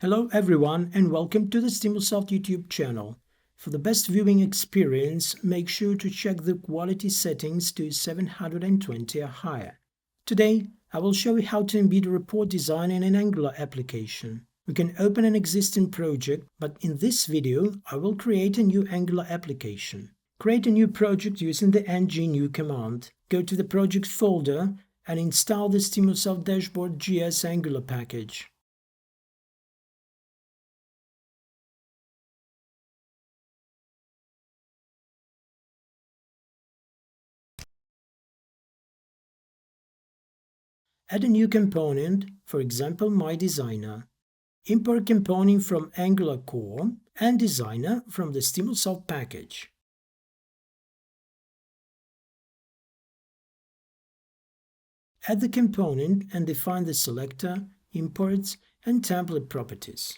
Hello everyone and welcome to the Stimulsoft YouTube channel. For the best viewing experience, make sure to check the quality settings to 720 or higher. Today, I will show you how to embed a report design in an Angular application. We can open an existing project, but in this video, I will create a new Angular application. Create a new project using the ng-new command. Go to the project folder and install the Stimulsoft Dashboard GS Angular package. Add a new component, for example MyDesigner. Import component from Angular Core and Designer from the Stimulsoft package. Add the component and define the selector, imports, and template properties.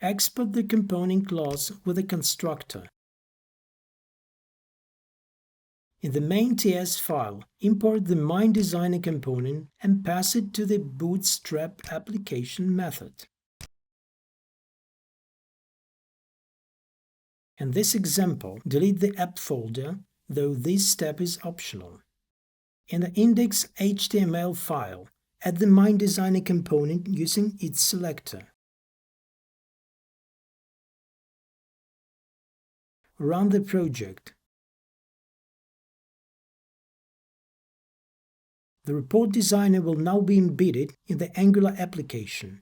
Export the component class with a constructor. In the main.ts file, import the MyDesigner component and pass it to the Bootstrap application method. In this example, delete the app folder, though this step is optional. In the index.html file, add the MyDesigner component using its selector. Run the project. The report designer will now be embedded in the Angular application.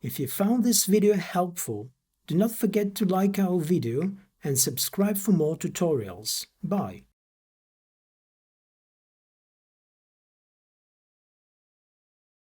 If you found this video helpful, do not forget to like our video and subscribe for more tutorials. Bye!